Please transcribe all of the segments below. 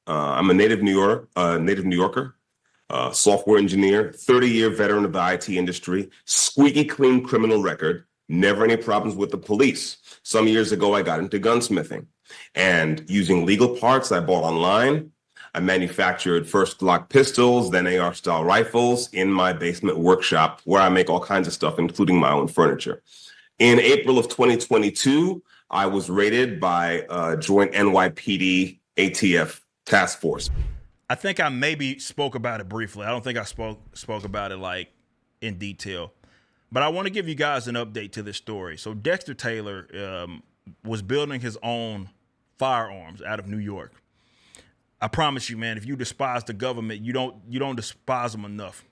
I'm a native New Yorker, software engineer, 30-year veteran of the IT industry, squeaky clean criminal record, never any problems with the police. Some years ago, I got into gunsmithing, and using legal parts I bought online, I manufactured first Glock pistols, then AR-style rifles in my basement workshop where I make all kinds of stuff, including my own furniture. In April of 2022, I was raided by a joint NYPD ATF task force. I think I maybe spoke about it briefly. I don't think I spoke about it like in detail, but I want to give you guys an update to this story. So Dexter Taylor was building his own firearms out of New York. I promise you, man, if you despise the government, you don't despise them enough.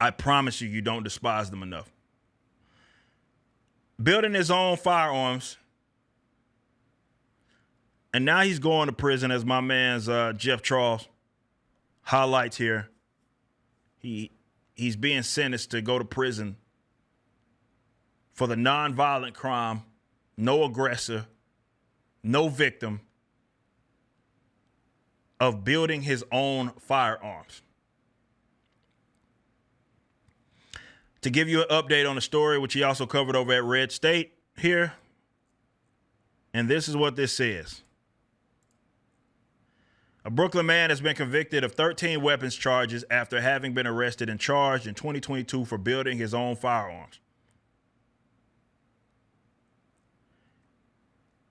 I promise you, you don't despise them enough. Building his own firearms, and now he's going to prison, as my man's Jeff Charles highlights here. He's being sentenced to go to prison for the nonviolent crime, no aggressor, no victim, of building his own firearms. To give you an update on the story, which he also covered over at Red State here, and this is what this says. A Brooklyn man has been convicted of 13 weapons charges after having been arrested and charged in 2022 for building his own firearms.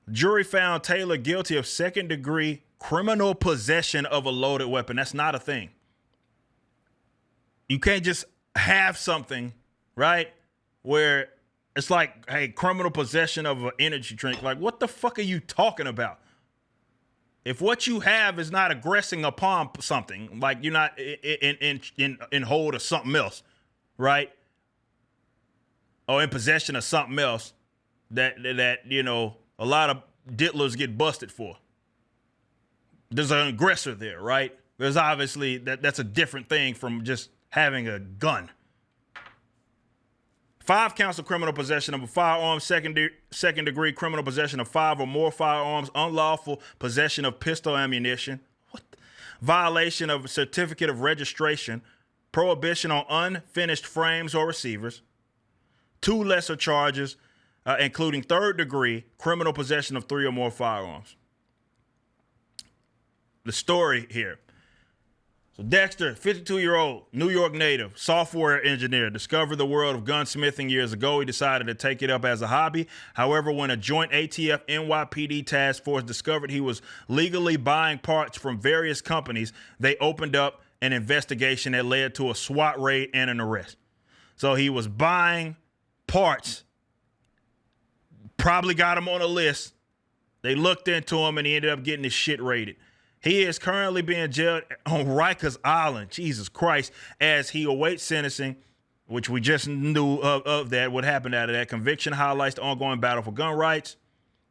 The jury found Taylor guilty of second-degree criminal possession of a loaded weapon. That's not a thing. You can't just have something, right, where it's like, hey, criminal possession of an energy drink. Like, what the fuck are you talking about? If what you have is not aggressing upon something, like you're not in hold of something else, right, or in possession of something else that you know a lot of diddlers get busted for. There's an aggressor there, right? There's obviously that's a different thing from just having a gun. 5 counts of criminal possession of a firearm, second degree criminal possession of 5 or more firearms, unlawful possession of pistol ammunition, violation of a certificate of registration, prohibition on unfinished frames or receivers, 2 lesser charges, including 3rd degree criminal possession of 3 or more firearms. The story here. So Dexter, 52-year-old New York native, software engineer, discovered the world of gunsmithing years ago. He decided to take it up as a hobby. However, when a joint ATF NYPD task force discovered he was legally buying parts from various companies, they opened up an investigation that led to a SWAT raid and an arrest. So he was buying parts, probably got him on a list. They looked into him and he ended up getting his shit raided. He is currently being jailed on Rikers Island, Jesus Christ, as he awaits sentencing, which we just knew of that. What happened out of that conviction highlights the ongoing battle for gun rights.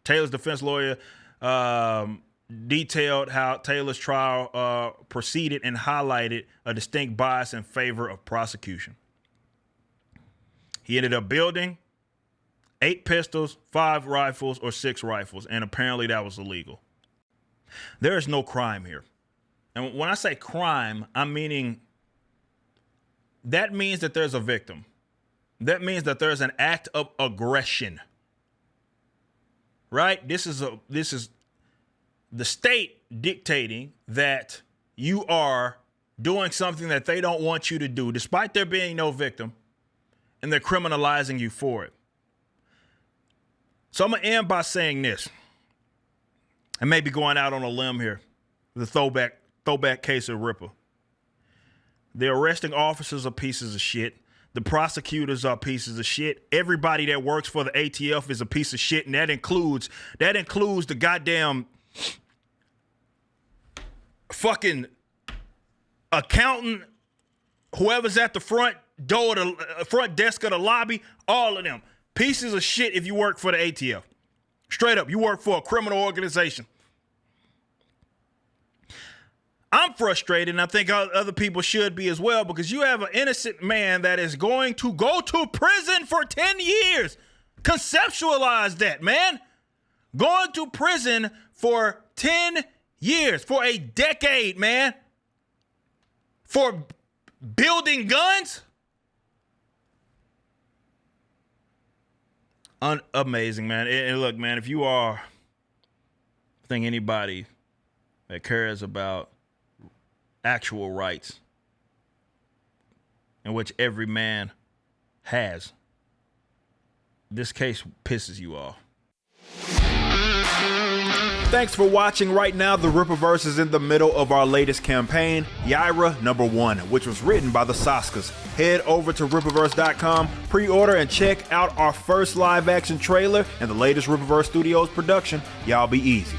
Taylor's defense lawyer detailed how Taylor's trial proceeded and highlighted a distinct bias in favor of prosecution. He ended up building 8 pistols, 5 rifles, or 6 rifles, and apparently that was illegal. There is no crime here. And when I say crime, I'm meaning that means that there's a victim. That means that there's an act of aggression. Right? This is the state dictating that you are doing something that they don't want you to do, despite there being no victim, and they're criminalizing you for it. So I'm going to end by saying this. I may be going out on a limb here. The throwback case of Ripper. The arresting officers are pieces of shit. The prosecutors are pieces of shit. Everybody that works for the ATF is a piece of shit, and that includes the goddamn fucking accountant, whoever's at the front door, the front desk of the lobby, all of them. Pieces of shit if you work for the ATF. Straight up, you work for a criminal organization. I'm frustrated, and I think other people should be as well, because you have an innocent man that is going to go to prison for 10 years. Conceptualize that, man. Going to prison for 10 Years, for a decade, man. For building guns? Amazing, man. And look, man, if you are, I think anybody that cares about actual rights, in which every man has, this case pisses you off. Thanks for watching. Right now, the Rippaverse is in the middle of our latest campaign, Yaira #1, which was written by the Saskas. Head over to Rippaverse.com, pre-order, and check out our first live-action trailer and the latest Rippaverse Studios production, Y'all Be Easy.